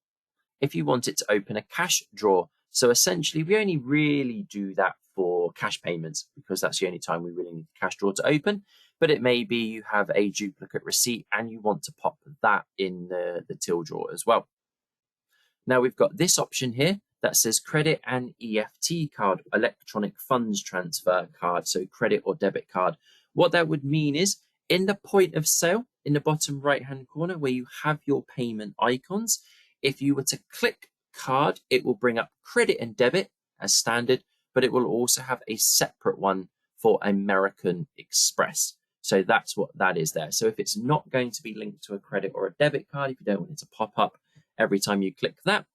if you want it to open a cash drawer. So essentially, we only really do that for cash payments because that's the only time we really need the cash drawer to open. But it may be you have a duplicate receipt and you want to pop that in the till drawer as well. Now we've got this option here that says credit and EFT card, electronic funds transfer card, so credit or debit card. What that would mean is in the point of sale, in the bottom right-hand corner where you have your payment icons, if you were to click card, it will bring up credit and debit as standard, but it will also have a separate one for American Express. So that's what that is there. So if it's not going to be linked to a credit or a debit card, if you don't want it to pop up every time you click that,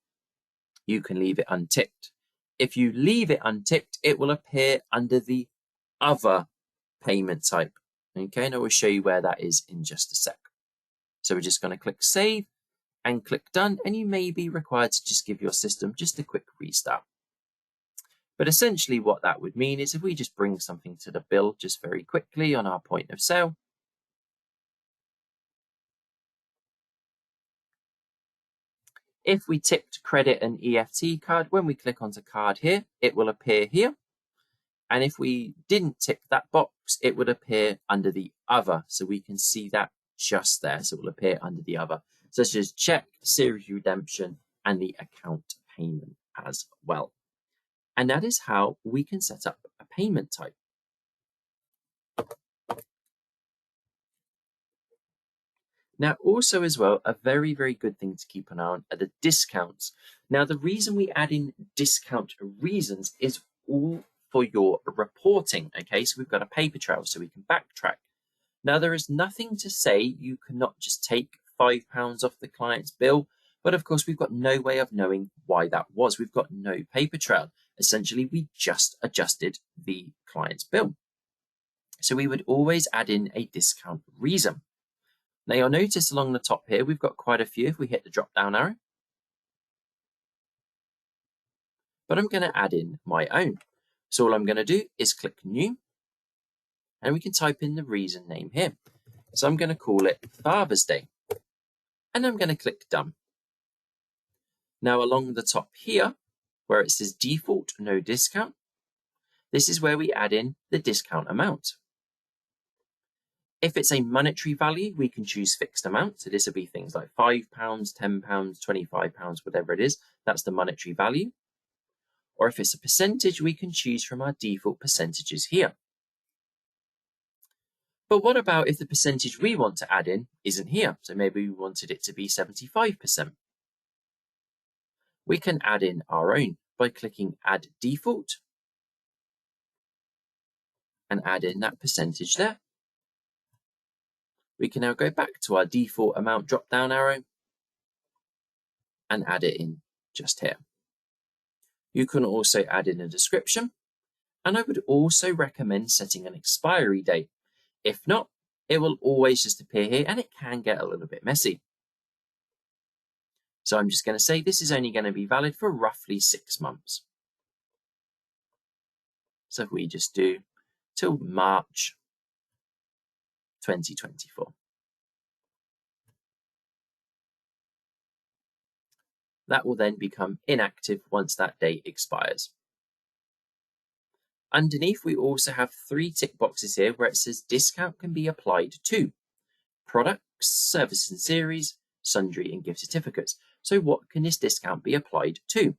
you can leave it unticked. If you leave it unticked, it will appear under the other payment type. Okay, and I will show you where that is in just a sec. So we're just going to click save and click done, and you may be required to just give your system just a quick restart. But essentially what that would mean is if we just bring something to the bill just very quickly on our point of sale, if we ticked credit and EFT card, when we click onto card here, it will appear here. And if we didn't tick that box, it would appear under the other. So we can see that just there. So it will appear under the other. such as check, series redemption, and the account payment as well. And that is how we can set up a payment type. Now, also as well, a very, very good thing to keep an eye on are the discounts. Now, the reason we add in discount reasons is all for your reporting, okay? So we've got a paper trail so we can backtrack. Now, there is nothing to say you cannot just take £5 off the client's bill, but of course, we've got no way of knowing why that was. We've got no paper trail. Essentially, we just adjusted the client's bill. So we would always add in a discount reason. Now you'll notice along the top here, we've got quite a few if we hit the drop down arrow. But I'm going to add in my own. So all I'm going to do is click new, and we can type in the reason name here. So I'm going to call it Father's Day, and I'm going to click done. Now along the top here, where it says default no discount, this is where we add in the discount amount. If it's a monetary value, we can choose fixed amount. So this will be things like £5, £10, £25, whatever it is. That's the monetary value. Or if it's a percentage, we can choose from our default percentages here. But what about if the percentage we want to add in isn't here? So maybe we wanted it to be 75%. We can add in our own by clicking Add Default and add in that percentage there. We can now go back to our default amount drop-down arrow and add it in just here. You can also add in a description, and I would also recommend setting an expiry date. If not, it will always just appear here and it can get a little bit messy. So I'm just going to say this is only going to be valid for roughly 6 months. So if we just do till March 2024. That will then become inactive once that date expires. Underneath, we also have 3 tick boxes here where it says discount can be applied to products, services and series, sundry and gift certificates. So what can this discount be applied to?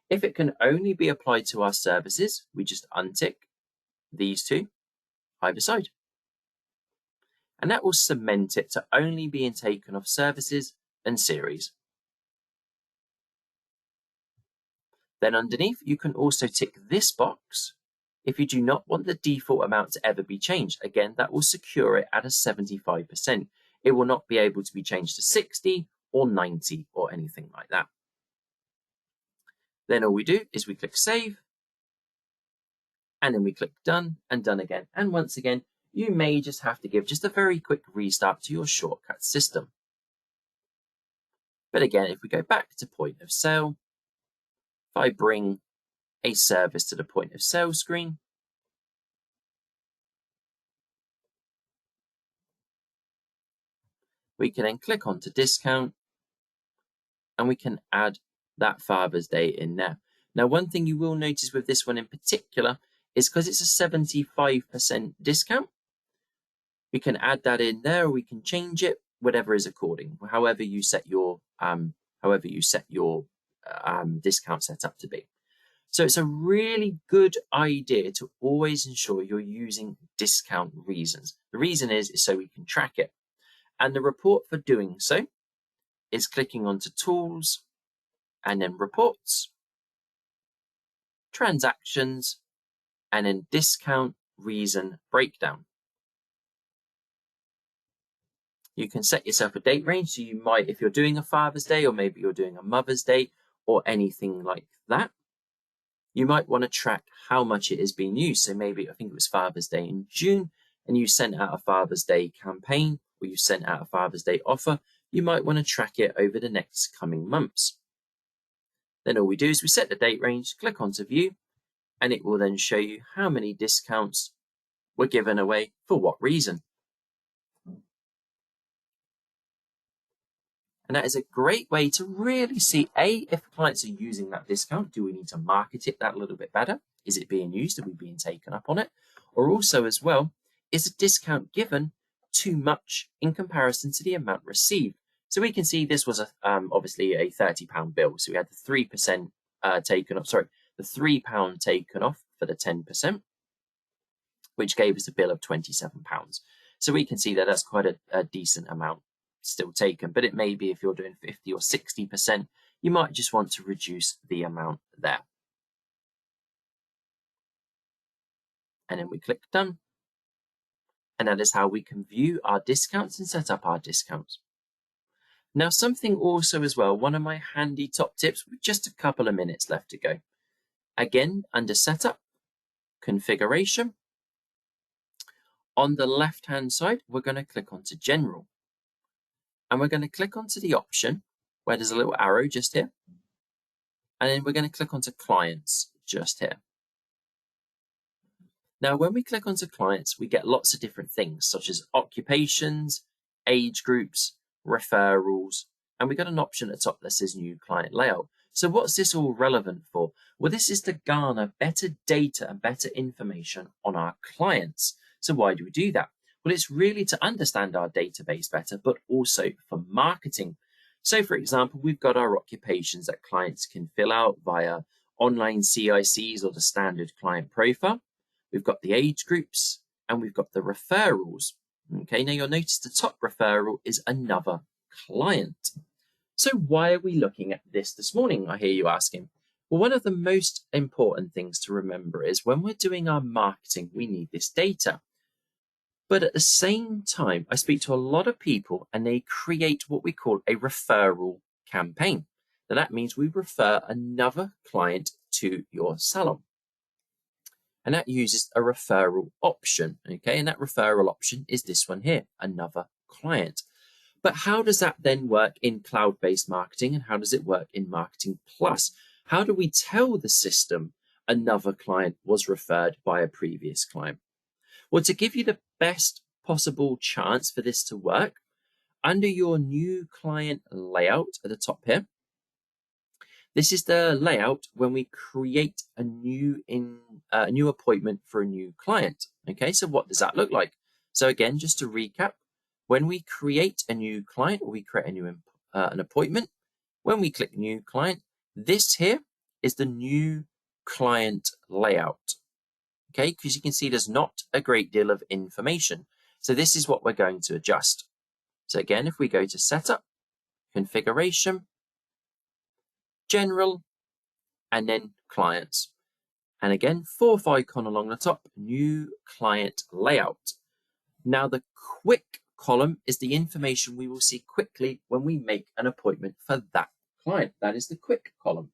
If it can only be applied to our services, we just untick these 2 either side. And that will cement it to only being taken off services and series. Then underneath, you can also tick this box if you do not want the default amount to ever be changed. Again, that will secure it at a 75%. It will not be able to be changed to 60 or 90 or anything like that. Then all we do is we click Save, and then we click Done and Done again. And once again, you may just have to give just a very quick restart to your shortcut system. But again, if we go back to point of sale, if I bring a service to the point of sale screen, we can then click onto discount and we can add that Father's Day in there. Now, one thing you will notice with this one in particular is because it's a 75% discount, we can add that in there, or we can change it, whatever is according, however you set your discount set up to be. So it's a really good idea to always ensure you're using discount reasons. The reason is so we can track it. And the report for doing so is clicking onto Tools and then Reports, Transactions, and then Discount Reason Breakdown. You can set yourself a date range. So you might, if you're doing a Father's Day, or maybe you're doing a Mother's Day or anything like that, you might want to track how much it is being used. So maybe I think it was Father's Day in June, and you sent out a Father's Day campaign, or you sent out a Father's Day offer. You might want to track it over the next coming months. Then all we do is we set the date range, click onto View, and it will then show you how many discounts were given away for what reason. And that is a great way to really see, A, if clients are using that discount, do we need to market it that little bit better? Is it being used? Are we being taken up on it? Or also as well, is a discount given too much in comparison to the amount received? So we can see this was obviously a £30 bill. So we had the 3% taken off, sorry, the £3 taken off for the 10%, which gave us a bill of £27. So we can see that that's quite a decent amount still taken, but it may be if you're doing 50 or 60%, you might just want to reduce the amount there. And then we click done. And that is how we can view our discounts and set up our discounts. Now, something also as well, one of my handy top tips with just a couple of minutes left to go. Again, under setup, configuration, on the left-hand side, we're going to click onto general. And we're going to click onto the option where there's a little arrow just here. And then we're going to click onto clients just here. Now, when we click onto clients, we get lots of different things such as occupations, age groups, referrals, and we got an option at the top that says new client layout. So what's this all relevant for? Well, this is to garner better data and better information on our clients. So why do we do that? Well, it's really to understand our database better, but also for marketing. So for example, we've got our occupations that clients can fill out via online CICs or the standard client profile. We've got the age groups and we've got the referrals. Okay, now you'll notice the top referral is another client. So why are we looking at this morning, I hear you asking? Well, one of the most important things to remember is when we're doing our marketing, we need this data. But at the same time, I speak to a lot of people and they create what we call a referral campaign. Now that means we refer another client to your salon. And that uses a referral option, okay? And that referral option is this one here, another client. But how does that then work in cloud-based marketing and how does it work in Marketing Plus? How do we tell the system another client was referred by a previous client? Well, to give you the best possible chance for this to work, under your new client layout at the top here, this is the layout when we create a new appointment for a new client. Okay, so what does that look like? So again, just to recap, when we create a new client or we create a new an appointment, when we click new client, this here is the new client layout. Okay, because you can see there's not a great deal of information. So this is what we're going to adjust. So again, if we go to setup, configuration, general, and then clients. And again, fourth icon along the top, new client layout. Now the quick column is the information we will see quickly when we make an appointment for that client. That is the quick column.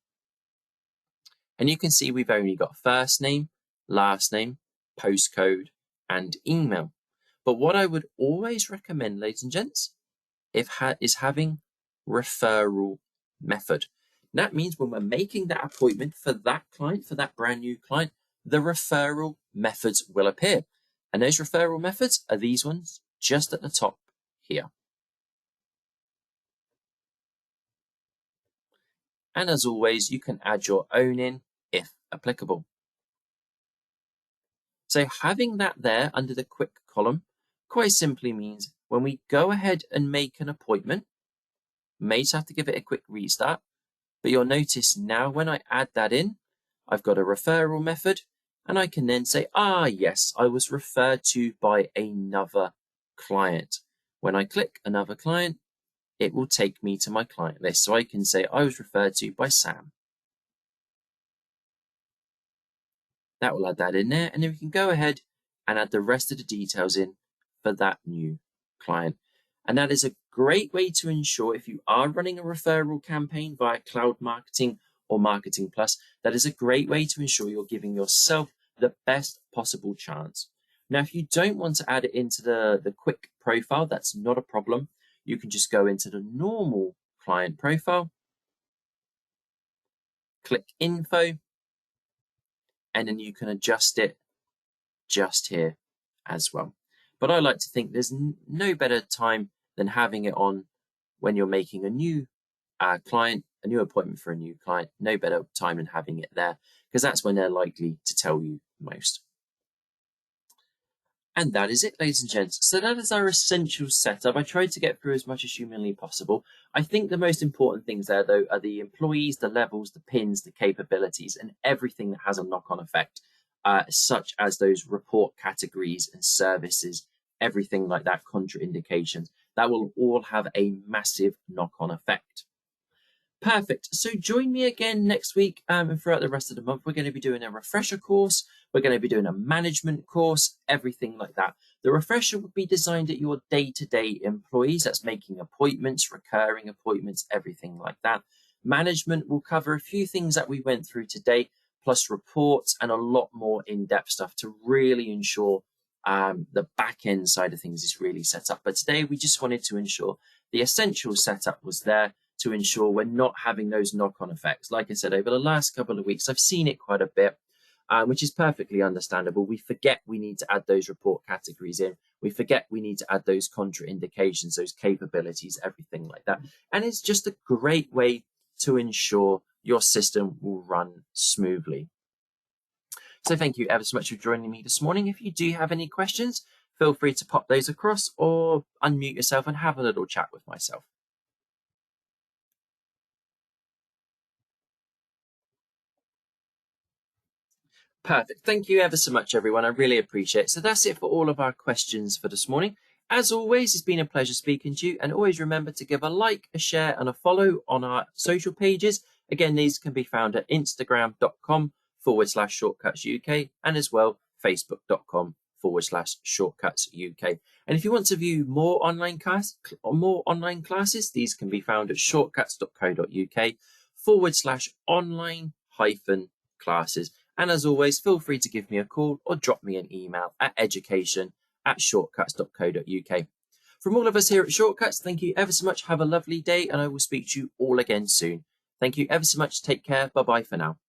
And you can see we've only got first name, last name, postcode, and email. But what I would always recommend, ladies and gents, is having referral method. And that means when we're making that appointment for that client, for that brand new client, the referral methods will appear. And those referral methods are these ones just at the top here. And as always, you can add your own in if applicable. So having that there under the quick column quite simply means when we go ahead and make an appointment, may just have to give it a quick restart, but you'll notice now when I add that in, I've got a referral method and I can then say, yes, I was referred to by another client. When I click another client, it will take me to my client list. So I can say I was referred to by Sam. That will add that in there. And then we can go ahead and add the rest of the details in for that new client. And that is a great way to ensure if you are running a referral campaign via cloud marketing or Marketing Plus, that is a great way to ensure you're giving yourself the best possible chance. Now, if you don't want to add it into the quick profile, that's not a problem. You can just go into the normal client profile, click info, and then you can adjust it just here as well. But I like to think there's no better time than having it on when you're making a new client, a new appointment for a new client. No better time than having it there because that's when they're likely to tell you most. And that is it, ladies and gents. So that is our essential setup. I tried to get through as much as humanly possible. I think the most important things there, though, are the employees, the levels, the pins, the capabilities, and everything that has a knock-on effect, such as those report categories and services, everything like that, contraindications. That will all have a massive knock-on effect. Perfect. So join me again next week and throughout the rest of the month. We're going to be doing a refresher course. We're going to be doing a management course, everything like that. The refresher would be designed at your day-to-day employees. That's making appointments, recurring appointments, everything like that. Management will cover a few things that we went through today, plus reports and a lot more in-depth stuff to really ensure the back-end side of things is really set up. But today we just wanted to ensure the essential setup was there to ensure we're not having those knock-on effects. Like I said, over the last couple of weeks, I've seen it quite a bit, which is perfectly understandable. We forget we need to add those report categories in. We forget we need to add those contraindications, those capabilities, everything like that. And it's just a great way to ensure your system will run smoothly. So thank you ever so much for joining me this morning. If you do have any questions, feel free to pop those across or unmute yourself and have a little chat with myself. Perfect. Thank you ever so much, everyone. I really appreciate it. So that's it for all of our questions for this morning. As always, it's been a pleasure speaking to you. And always remember to give a like, a share, and a follow on our social pages. Again, these can be found at instagram.com/shortcuts UK and as well facebook.com/shortcuts UK. And if you want to view more online classes, these can be found at shortcuts.co.uk/online-classes. And as always, feel free to give me a call or drop me an email at education@shortcuts.co.uk. From all of us here at Shortcuts, thank you ever so much. Have a lovely day, and I will speak to you all again soon. Thank you ever so much. Take care. Bye-bye for now.